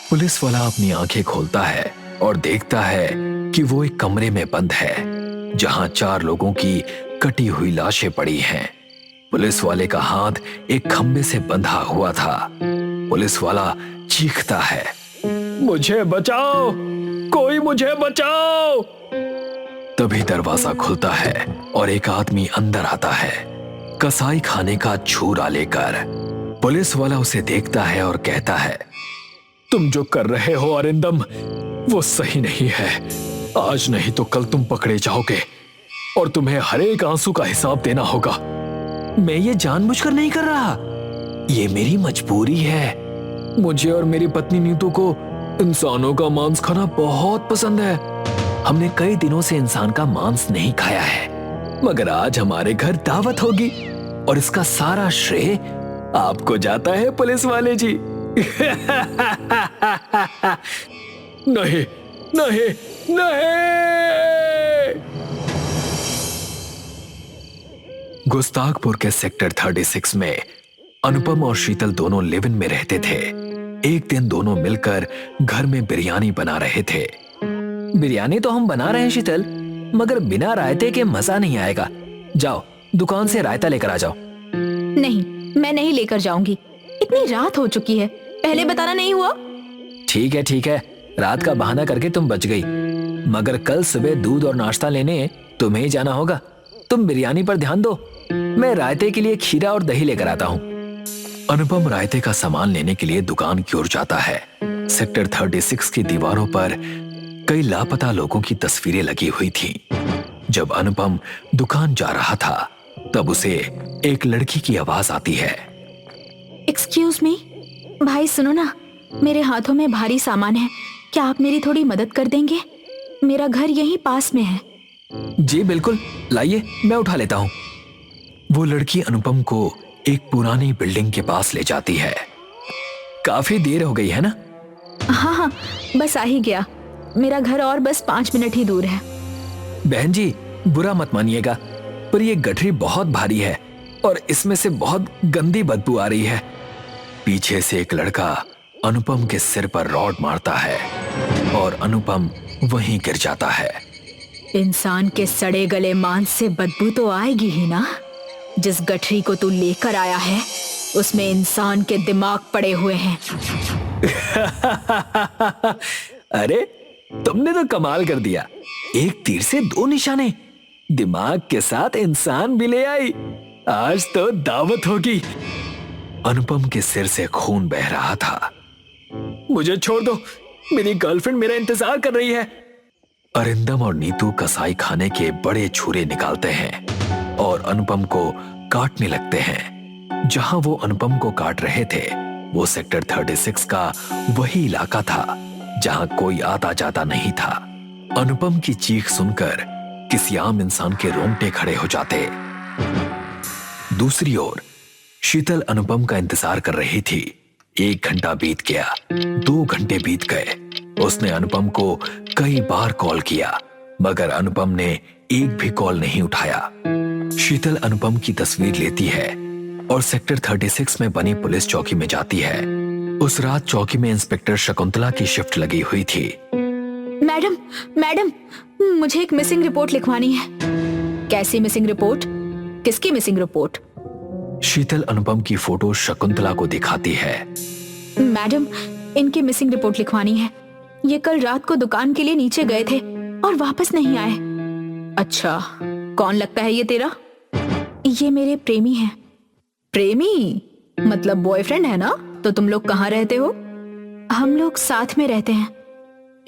Police वाला अपनी आंखें खोलता है और देखता है कि वो एक कमरे में बंद है जहां 4 लोगों की कटी हुई लाशें पड़ी हैं। पुलिस वाले का हाथ एक खंबे से बंधा हुआ था। पुलिस वाला चीखता है, मुझे बचाओ, कोई मुझे बचाओ। तभी दरवाजा खुलता है और एक आदमी अंदर आता है, कसाई खाने का छुरा लेकर। पुलिस वाला उसे देखता है और कहता है, तुम जो कर रहे हो अरिंदम, वो सही नहीं है। आज नहीं तो कल तुम पकड़े जाओगे और तुम्हें हर एक आंसू का हिसाब देना होगा। मैं ये जानबूझकर नहीं कर रहा, ये मेरी मजबूरी है। मुझे और मेरी पत्नी नीतू को इंसानों का मांस खाना बहुत पसंद है। हमने कई दिनों से इंसान का मांस नहीं खाया है, मगर आज हमारे घर दावत होगी और इसका सारा श्रेय आपको जाता है पुलिस वाले जी। नहीं नहीं नहीं। गुस्ताखपुर के सेक्टर 36 में अनुपम और शीतल दोनों लिव इन में रहते थे। एक दिन दोनों मिलकर घर में बिरयानी बना रहे थे। बिरयानी तो हम बना रहे हैं शीतल, मगर बिना रायते के मजा नहीं आएगा। जाओ दुकान से रायता लेकर आ जाओ। नहीं, मैं नहीं लेकर जाऊंगी। इतनी रात हो चुकी है, पहले बताना नहीं हुआ? ठीक है, रात का बहाना करके तुम बच गई, मगर कल सुबह दूध और नाश्ता लेने तुम्हें ही जाना होगा। तुम बिरयानी पर ध्यान दो, मैं रायते के लिए खीरा और दही लेकर आता हूँ। अनुपम रायते का सामान लेने के लिए दुकान की ओर जाता है। सेक्टर 36 की दीवारों पर कई लापता लोगों की तस्वीरें लगी हुई थीं। जब अनुपम दुकान जा रहा था, तब उसे एक लड़की की आवाज आती है। एक्सक्यूज मी, भाई सुनो ना, मेरे हाथों में भारी सामान है, क्या आप मेरी थोड़ी मदद कर देंगे? मेरा घर यहीं पास में है। जी बिल्कुल, लाइए मैं उठा लेता हूँ। वो लड़की अनुपम को एक पुरानी बिल्डिंग के पास ले जाती है। काफी देर हो गई है ना? हाँ, बस आ ही गया। मेरा घर और बस 5 मिनट ही दूर है। बहन जी, बुरा मत मानिएगा, पर ये गठरी बहुत भारी है और इसमें से बहुत गंदी बदबू आ रही है। पीछे से एक लड़का अनुपम के सिर पर रॉड मारता है और अनुपम वहीं गिर जाता है। इंसान के सड़े गले मांस से बदबू तो आएगी ही ना। जिस गठरी को तू लेकर आया है, उसमें इंसान के दिमाग पड़े हुए हैं। अरे तुमने तो कमाल कर दिया, एक तीर से 2 निशाने। दिमाग के साथ इंसान भी ले आई। आज तो दावत होगी। अनुपम के सिर से खून बह रहा था। मुझे छोड़ दो, मेरी गर्लफ्रेंड मेरा इंतजार कर रही है। अरिंदम और नीतू कसाई खाने के बड़े छुरे निकालते हैं और अनुपम को काटने लगते हैं। जहां वो अनुपम को काट रहे थे, वो सेक्टर 36 का वही इलाका था जहां कोई आता जाता नहीं था। अनुपम की चीख सुनकर किसी आम इंसान के रोंगटे खड़े हो जाते। दूसरी ओर शीतल अनुपम का इंतजार कर रही थी। 1 घंटा बीत गया, 2 घंटे बीत गए। उसने अनुपम को कई बार कॉल किया, मगर अनुपम ने एक भी कॉल नहीं उठाया। शीतल अनुपम की तस्वीर लेती है और सेक्टर 36 में बनी पुलिस चौकी में जाती है। उस रात चौकी में इंस्पेक्टर शकुंतला की शिफ्ट लगी हुई थी। मैडम, मुझे एक मिसिंग रिपोर्ट लिखवानी है। कैसी मिसिंग रिपोर्ट? किसकी मिसिंग रिपोर्ट? शीतल अनुपम की फोटो शकुंतला को दिखाती है। मैडम, इनकी मिसिंग रिपोर्ट लिखवानी है। ये कल रात को दुकान के लिए नीचे गए थे और वापस नहीं आए। अच्छा, कौन लगता है ये तेरा? ये मेरे प्रेमी हैं। प्रेमी मतलब बॉयफ्रेंड है ना? तो तुम लोग कहाँ रहते हो? हम लोग साथ में रहते हैं।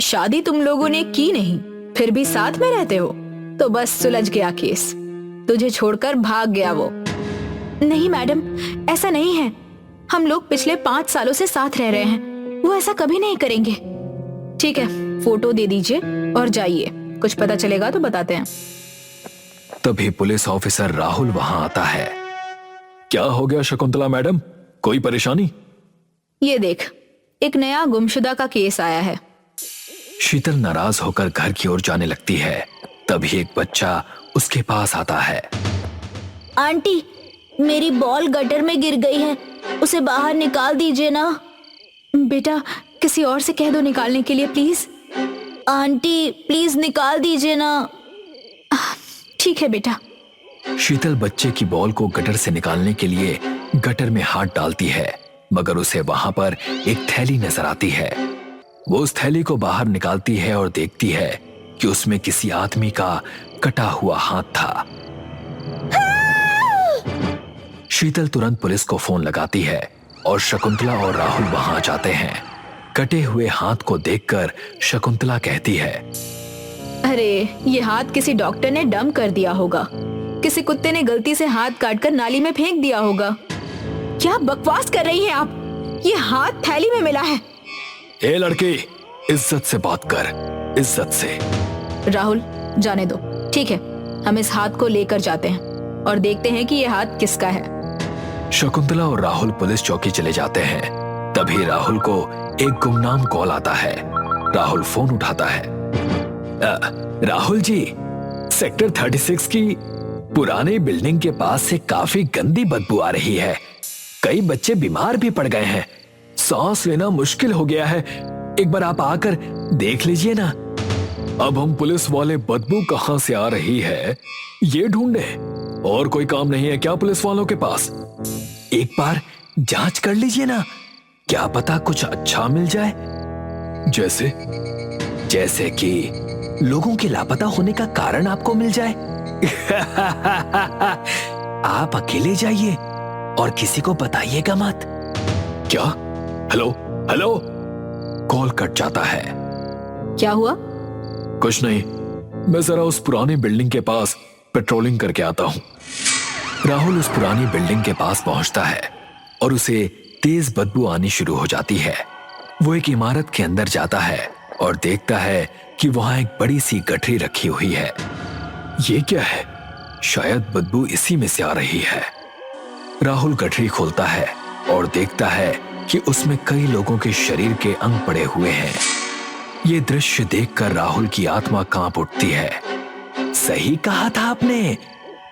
शादी तुम लोगों ने की नहीं, फिर भी साथ में रहते हो? तो बस सुलझ गया केस, तुझे छोड़कर भाग गया वो। नहीं मैडम, ऐसा नहीं है। हम लोग पिछले 5 सालों से साथ रह रहे हैं, वो ऐसा कभी नहीं करेंगे। ठीक है, फोटो दे दीजिए और जाइए, कुछ पता चलेगा तो बताते हैं। तभी पुलिस ऑफिसर राहुल वहां आता है। क्या हो गया शकुंतला मैडम, कोई परेशानी? ये देख, एक नया गुमशुदा का केस आया है। शीतल नाराज होकर घर की ओर जाने लगती है। तभी एक बच्चा उसके पास आता है। आंटी, मेरी बॉल गटर में गिर गई है, उसे बाहर निकाल दीजिए ना। बेटा, किसी और से कह दो निकालने के लिए प्लीज। आंटी प्लीज निकाल दीजिए ना। ठीक है बेटा। शीतल बच्चे की बॉल को गटर से निकालने के लिए गटर में हाथ डालती है, मगर उसे वहां पर एक थैली नजर आती है। वो उस थैली को बाहर निकालती है और देखती है कि उसमें किसी आदमी का कटा हुआ हाथ था। शीतल तुरंत पुलिस को फोन लगाती है और शकुंतला और राहुल वहां जाते हैं। कटे हुए हाथ को देखकर शकुंतला कहती है, अरे ये हाथ किसी डॉक्टर ने डंप कर दिया होगा, किसी कुत्ते ने गलती से हाथ काटकर नाली में फेंक दिया होगा। क्या बकवास कर रही हैं आप? ये हाथ थैली में मिला है। ए लड़की, इज्जत से बात कर, इज्जत से। राहुल जाने दो, ठीक है, हम इस हाथ को लेकर जाते हैं और देखते हैं कि ये हाथ किसका है। शकुंतला और राहुल पुलिस चौकी चले जाते हैं। तभी राहुल को एक गुमनाम कॉल आता है। राहुल फोन उठाता है। राहुल जी, सेक्टर 36 की पुरानी बिल्डिंग के पास से काफी गंदी बदबू आ रही है। कई बच्चे बीमार भी पड़ गए हैं, सांस लेना मुश्किल हो गया है। एक बार आप आकर देख लीजिए ना। अब हम पुलिस वाले बदबू कहां से आ रही है ये ढूंढे। और कोई काम नहीं है क्या पुलिस वालों के पास? एक बार जांच कर लीजिए ना, क्या पता कुछ अच्छा मिल जाए। जैसे कि लोगों के लापता होने का कारण आपको मिल जाए। आप अकेले जाइए और किसी को बताइएगा मत। क्या? Hello hello. कॉल कट जाता है। क्या हुआ? कुछ नहीं, मैं जरा उस पुरानी बिल्डिंग के पास पेट्रोलिंग करके आता हूं। राहुल उस पुरानी बिल्डिंग के पास पहुंचता है और उसे तेज बदबू आनी शुरू हो जाती है। वो एक इमारत के अंदर जाता है और देखता है कि वहां एक बड़ी सी गठरी रखी हुई है। ये क्या है? शायद बदबू इसी में से आ रही है। राहुल गठरी खोलता है और देखता है कि उसमें कई लोगों के शरीर के अंग पड़े हुए हैं। ये दृश्य देखकर राहुल की आत्मा कांप उठती है। सही कहा था आपने,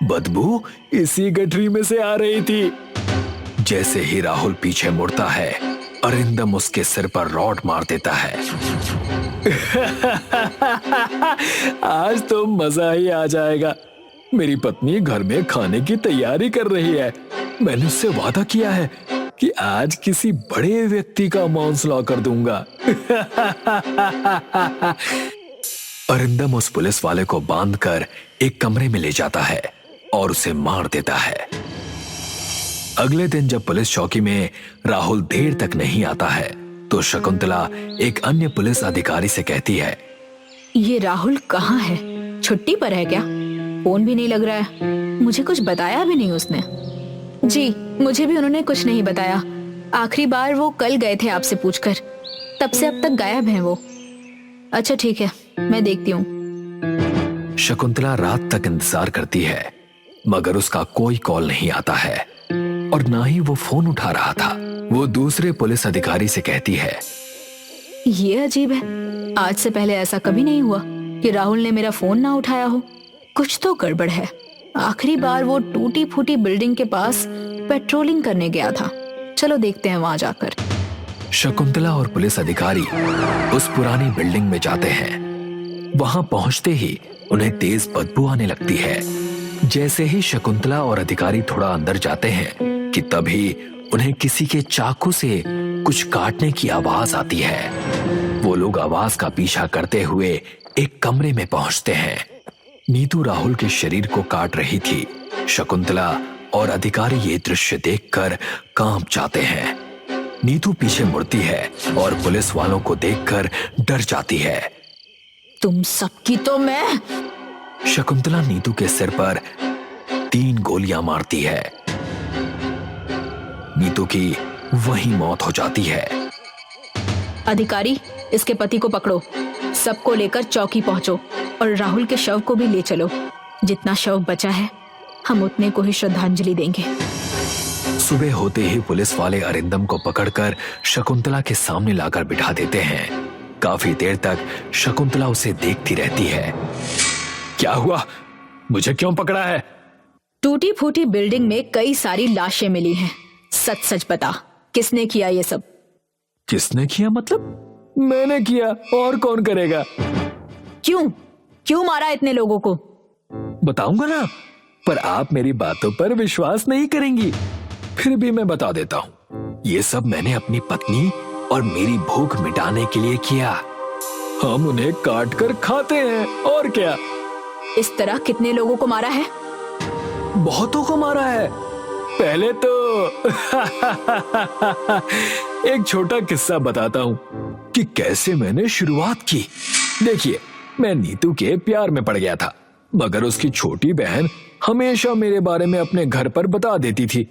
बदबू इसी गठरी में से आ रही थी। जैसे ही राहुल पीछे मुड़ता है, अरिंदम उसके सिर पर रॉड मार देता है। आज तो मजा ही आ जाएगा। मेरी पत्नी घर में खाने की तैयारी कर रही है। मैंने उससे वादा किया है कि आज किसी बड़े व्यक्ति का मांस ला कर दूंगा। अरिंदम उस पुलिस वाले को बांधकर एक कमरे में ले जाता है और उसे मार देता है। अगले दिन जब पुलिस चौकी में राहुल देर तक नहीं आता है, तो शकुंतला एक अन्य पुलिस अधिकारी से कहती है, ये राहुल कहाँ है? छुट्टी पर है क्या? फोन भी नहीं लग रहा है। मुझे कुछ बताया भी नहीं उसने। जी, मुझे भी उन्होंने कुछ नहीं बताया। आखिरी बार वो कल गए थे आपसे पूछकर, तब से अब तक गायब हैं वो। अच्छा ठीक है, मैं देखती हूँ। शकुंतला रात तक इंतजार करती है, मगर उसका कोई कॉल नहीं आता है और ना ही वो फोन उठा रहा था। वो दूसरे पुलिस अधिकारी से कहती है, ये अजीब है, आज से पहले ऐसा कभी नहीं हुआ कि राहुल ने मेरा फोन ना उठाया हो। कुछ तो गड़बड़ है। आखिरी बार वो टूटी फूटी बिल्डिंग के पास पेट्रोलिंग करने गया था। चलो देखते हैं वहां जाकर। शकुंतला और पुलिस अधिकारी उस पुरानी बिल्डिंग में जाते हैं। वहां पहुंचते ही उन्हें तेज बदबू आने लगती है। जैसे ही शकुंतला और अधिकारी थोड़ा अंदर जाते हैं कि तभी उन्हें किसी के चाकू से कुछ काटने की आवाज आती है। वो लोग आवाज का पीछा करते हुए एक कमरे में पहुंचते हैं। नीतू राहुल के शरीर को काट रही थी। शकुंतला और अधिकारी ये दृश्य देखकर कांप जाते हैं। नीतू पीछे मुड़ती है और पुलिस वालों को देखकर डर जाती है। तुम सबकी तो मैं। शकुंतला नीतू के सिर पर 3 गोलियां मारती है। नीतू की वहीं मौत हो जाती है। अधिकारी, इसके पति को पकड़ो, सबको लेकर चौकी पहुंचो और राहुल के शव को भी ले चलो। जितना शव बचा है हम उतने को ही श्रद्धांजलि देंगे। सुबह होते ही पुलिस वाले अरिंदम को पकड़कर शकुंतला के सामने लाकर बिठा देते हैं। काफी देर तक शकुंतला उसे देखती रहती है। क्या हुआ? मुझे क्यों पकड़ा है? टूटी फूटी बिल्डिंग में कई सारी लाशें मिली हैं। सच सच बता, किसने किया ये सब? किसने किया मतलब? मैंने किया, और कौन करेगा? क्यों क्यों मारा इतने लोगों को? बताऊंगा ना, पर आप मेरी बातों पर विश्वास नहीं करेंगी। फिर भी मैं बता देता हूँ, ये सब मैंने अपनी पत्नी और मेरी भूख मिटाने के लिए किया। हम उन्हें काट कर खाते हैं, और क्या। इस तरह कितने लोगों को मारा है? बहुतों को मारा है। पहले तो एक छोटा किस्सा बताता हूँ कि कैसे मैंने शुरुआत की। देखिए, मैं नीतू के प्यार में पड़ गया था, मगर उसकी छोटी बहन हमेशा मेरे बारे में अपने घर पर बता देती थी।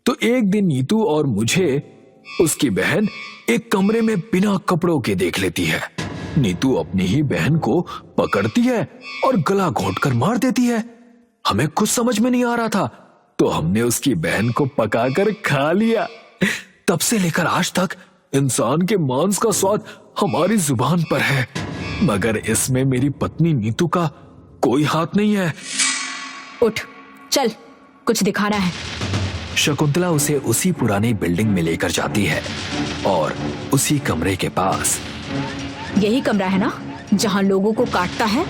तो एक दिन नीतू और मुझे उसकी बहन एक कमरे में बिना कपड़ों के देख लेती है। नीतू अपनी ही बहन को पकड़ती है और गला घोंटकर मार देती है। हमें कुछ समझ में नहीं आ रहा था, तो हमने उसकी बहन को पकाकर खा लिया। तब से लेकर आज तक इंसान के मांस का स्वाद हमारी जुबान पर है, मगर इसमें मेरी पत्नी नीतू का कोई हाथ नहीं है। उठ, चल, कुछ दिखाना है। शकुंतला उसे उसी पुरानी बिल्डिंग में लेकर जाती है और उसी कमरे के पास। यही कमरा है ना जहाँ लोगों को काटता है?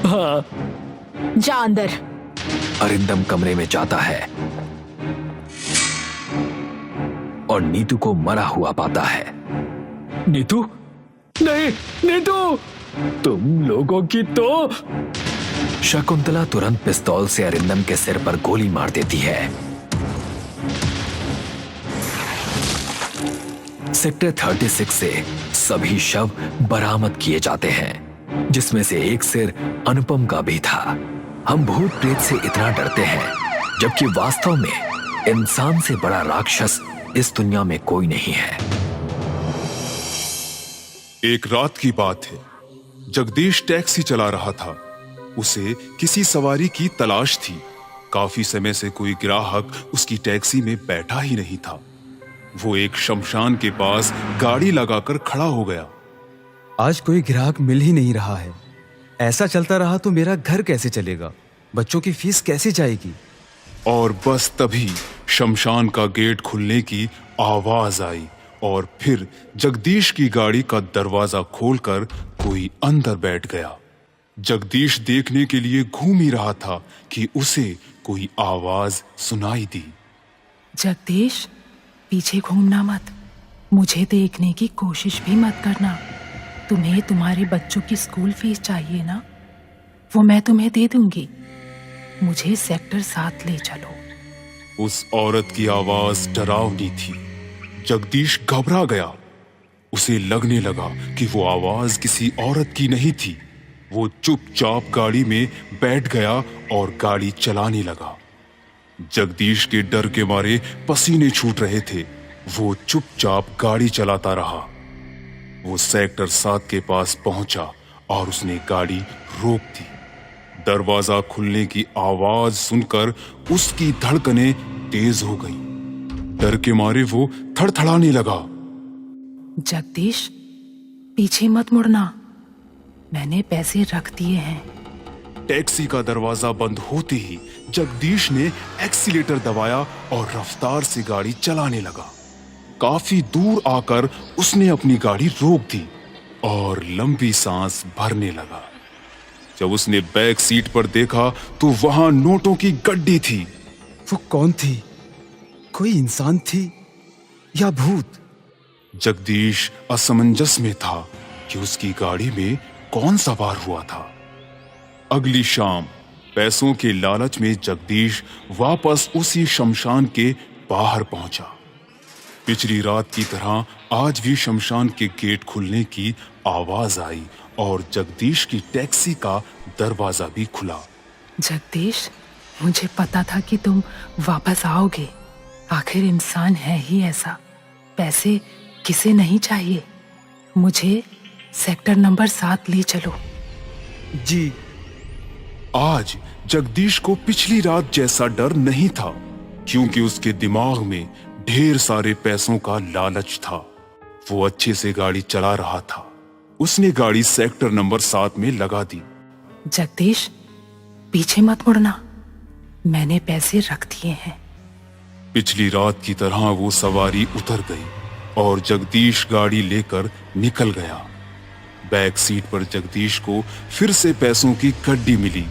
हाँ। जा अंदर। अरिंदम कमरे में जाता है और नीतू को मरा हुआ पाता है। नीतू? नहीं, नीतू! तुम लोगों की तो। शकुंतला तुरंत पिस्तौल से अरिंदम के सिर पर गोली मार देती है। सेक्टर 36 से सभी शव बरामद किए जाते हैं, जिसमें से एक सिर अनुपम का भी था। हम भूत प्रेत से इतना डरते हैं, जबकि वास्तव में इंसान से बड़ा राक्षस इस दुनिया में कोई नहीं है। एक रात की बात है। जगदीश टैक्सी चला रहा था। उसे किसी सवारी की तलाश थी। काफी समय से कोई ग्राहक उसकी टैक्सी में बैठा ही नहीं था। वो एक शमशान के पास गाड़ी लगाकर खड़ा हो गया। आज कोई ग्राहक मिल ही नहीं रहा है। ऐसा चलता रहा तो मेरा घर कैसे चलेगा? बच्चों की फीस कैसे जाएगी? और बस तभी शमशान का गेट खुलने की आवाज आई और फिर जगदीश की गाड़ी का दरवाजा खोलकर कोई अंदर बैठ गया। जगदीश देखने के लिए घूम ही रहा था कि उसे कोई आवाज सुनाई दी। जगदीश, पीछे घूमना मत, मुझे देखने की कोशिश भी मत करना। तुम्हें तुम्हारे बच्चों की स्कूल फीस चाहिए ना, वो मैं तुम्हें दे दूंगी। मुझे सेक्टर 7 ले चलो। उस औरत की आवाज डरावनी थी। जगदीश घबरा गया। उसे लगने लगा कि वो आवाज किसी औरत की नहीं थी। वो चुपचाप गाड़ी में बैठ गया और गाड़ी चलाने लगा। जगदीश के डर के मारे पसीने छूट रहे थे। वो चुपचाप गाड़ी चलाता रहा। वो सेक्टर 7 के पास पहुंचा और उसने गाड़ी रोक दी। दरवाजा खुलने की आवाज सुनकर उसकी धड़कनें तेज हो गई। डर के मारे वो थड़थड़ाने लगा। जगदीश, पीछे मत मुड़ना, मैंने पैसे रख दिए हैं। टैक्सी का दरवाजा बंद होते ही जगदीश ने एक्सीलेटर दबाया और रफ्तार से गाड़ी चलाने लगा। काफी दूर आकर उसने अपनी गाड़ी रोक दी और लंबी सांस भरने लगा। जब उसने बैक सीट पर देखा तो वहां नोटों की गड्डी थी। वो कौन थी? कोई इंसान थी या भूत? जगदीश असमंजस में था कि उसकी गाड़ी में कौन सवार हुआ था। अगली शाम पैसों के लालच में जगदीश वापस उसी शमशान के बाहर पहुंचा। पिछली रात की तरह आज भी शमशान के गेट खुलने की आवाज आई और जगदीश की टैक्सी का दरवाजा भी खुला। जगदीश, मुझे पता था कि तुम वापस आओगे। आखिर इंसान है ही ऐसा। पैसे किसे नहीं चाहिए। मुझे सेक्टर नंबर 7 ले चलो। जी। आज जगदीश को पिछली रात जैसा डर नहीं था, क्योंकि उसके दिमाग में ढेर सारे पैसों का लालच था। वो अच्छे से गाड़ी चला रहा था। उसने गाड़ी सेक्टर नंबर 7 में लगा दी। जगदीश, पीछे मत मुड़ना, मैंने पैसे रख दिए हैं। पिछली रात की तरह वो सवारी उतर गई और जगदीश गाड़ी लेकर निकल गया। बैक सीट पर जगदीश को फिर से पैसों की कड्डी मिली,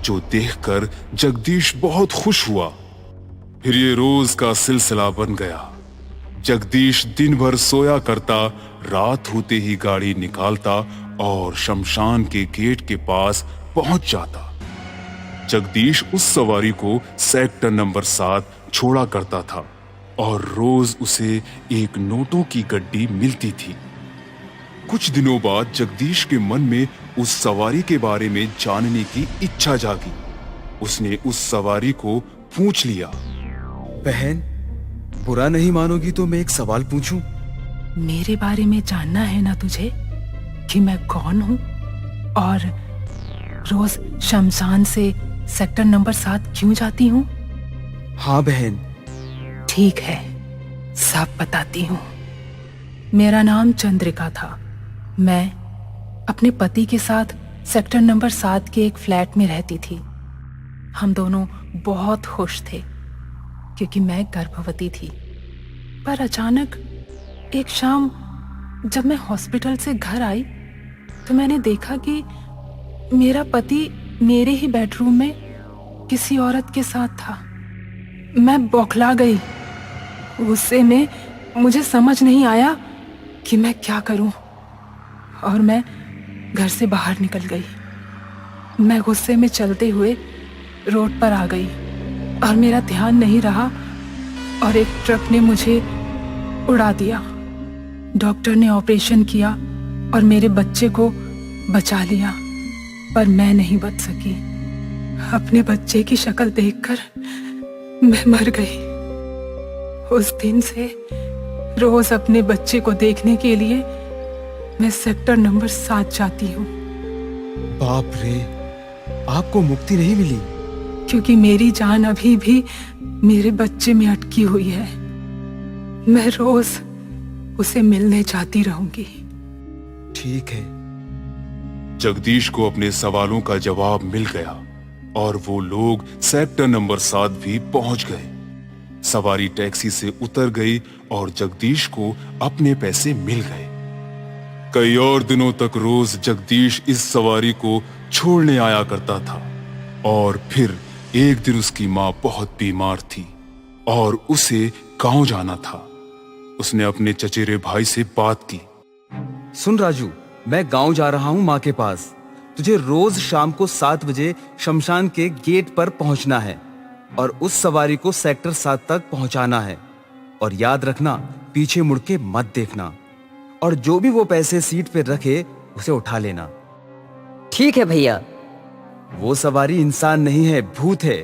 जो देखकर जगदीश बहुत खुश हुआ। फिर ये रोज का सिलसिला बन गया। जगदीश दिन भर सोया करता, रात होते ही गाड़ी निकालता और शमशान के गेट के पास पहुंच जाता। जगदीश उस सवारी को सेक्टर नंबर 7 छोड़ा करता था और रोज उसे एक नोटों की गड्डी मिलती थी। कुछ दिनों बाद जगदीश के मन में उस सवारी के बारे में जानने की इच्छा जागी। उसने उस सवारी को पूछ लिया। बहन, बुरा नहीं मानोगी तो मैं एक सवाल पूछूं? मेरे बारे में जानना है ना तुझे, कि मैं कौन हूँ और रोज शमशान से सेक्टर नंबर 7 क्यों जाती हूँ? हाँ बहन। ठीक है, सब बताती हूँ। मेरा नाम चंद्रिका था। मैं अपने पति के साथ सेक्टर नंबर 7 के एक फ्लैट में रहती थी। हम दोनों बहुत खुश थे क्योंकि मैं गर्भवती थी। पर अचानक एक शाम जब मैं हॉस्पिटल से घर आई तो मैंने देखा कि मेरा पति मेरे ही बेडरूम में किसी औरत के साथ था। मैं बौखला गई। गुस्से में मुझे समझ नहीं आया कि मैं क्या करूं और मैं घर से बाहर निकल गई। मैं गुस्से में चलते हुए रोड पर आ गई और मेरा ध्यान नहीं रहा और एक ट्रक ने मुझे उड़ा दिया। डॉक्टर ने ऑपरेशन किया और मेरे बच्चे को बचा लिया, पर मैं नहीं बच सकी। अपने बच्चे की शक्ल देखकर मैं मर गई। उस दिन से रोज अपने बच्चे को देखने के लिए मैं सेक्टर नंबर 7 जाती हूँ। बाप रे, आपको मुक्ति नहीं मिली? क्योंकि मेरी जान अभी भी मेरे बच्चे में अटकी हुई है। मैं रोज उसे मिलने जाती रहूंगी। ठीक है। जगदीश को अपने सवालों का जवाब मिल गया और वो लोग सेक्टर नंबर 7 भी पहुंच गए। सवारी टैक्सी से उतर गई और जगदीश को अपने पैसे मिल गए। कई और दिनों तक रोज जगदीश इस सवारी को छोड़ने आया करता था और फिर एक दिन उसकी माँ बहुत बीमार थी और उसे गांव जाना था। उसने अपने चचेरे भाई से बात की। सुन राजू, मैं गांव जा रहा हूँ माँ के पास। तुझे रोज शाम को 7 बजे शमशान के गेट पर पहुंचना है और उस सवारी को सेक्टर 7 तक पहुंचाना है। और याद रखना, पीछे मुड़ के मत देखना और जो भी वो पैसे सीट पे रखे उसे उठा लेना। ठीक है भैया। वो सवारी इंसान नहीं है, भूत है,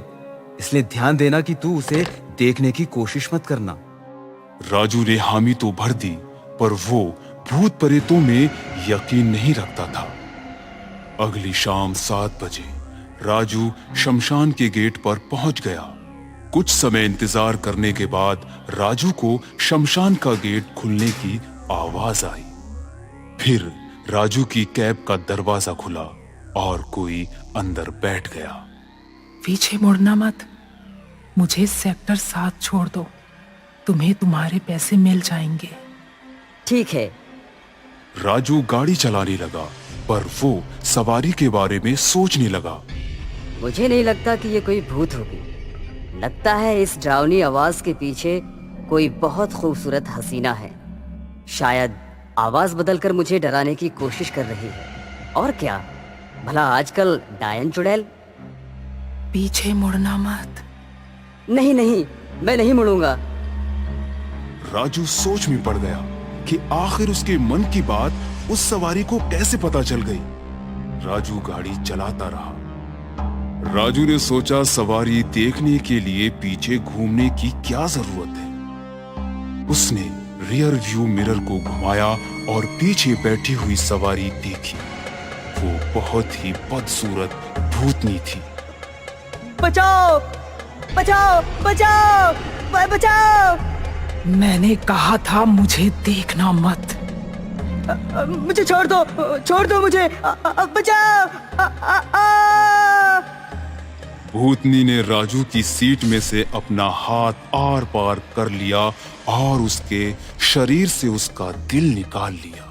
इसलिए ध्यान देना कि तू उसे देखने की कोशिश मत करना। राजू ने हामी तो भर दी, पर वो भूत प्रेतों में यकीन नहीं रखता था। अगली शाम 7 बजे राजू शमशान के गेट पर पहुंच गया। कुछ समय इंतजार करने के बाद राजू को शमशान का गेट खुलने की आवाज आई। फिर राजू की कैब का दरवाजा खुला और कोई अंदर बैठ गया। पीछे मुड़ना मत, मुझे सेक्टर 7 छोड़ दो, तुम्हें तुम्हारे पैसे मिल जाएंगे। ठीक है। राजू गाड़ी चलाने लगा, पर वो सवारी के बारे में सोचने लगा। मुझे नहीं लगता कि ये कोई भूत होगी। लगता है इस डरावनी आवाज के पीछे कोई बहुत खूबसूरत हसीना है। शायद आवाज बदलकर मुझे डराने की कोशिश कर रही है। और क्या, भला आजकल डायन चुड़ैल। पीछे मुड़ना मत। नहीं नहीं, मैं नहीं मुड़ूंगा। राजू सोच में पड़ गया कि आखिर उसके मन की बात उस सवारी को कैसे पता चल गई। राजू गाड़ी चलाता रहा। राजू ने सोचा, सवारी देखने के लिए पीछे घूमने की क्या जरूरत है। उसने रियर व्यू मिरर को घुमाया और पीछे बैठी हुई सवारी देखी। वो बहुत ही बदसूरत भूतनी थी। बचाओ बचाओ बचाओ बचाओ! मैंने कहा था मुझे देखना मत। मुझे छोड़ दो मुझे, बचाओ! भूतनी ने राजू की सीट में से अपना हाथ आर पार कर लिया और उसके शरीर से उसका दिल निकाल लिया।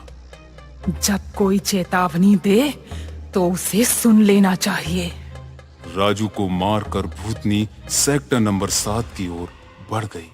जब कोई चेतावनी दे तो उसे सुन लेना चाहिए। राजू को मारकर भूतनी सेक्टर नंबर 7 की ओर बढ़ गई।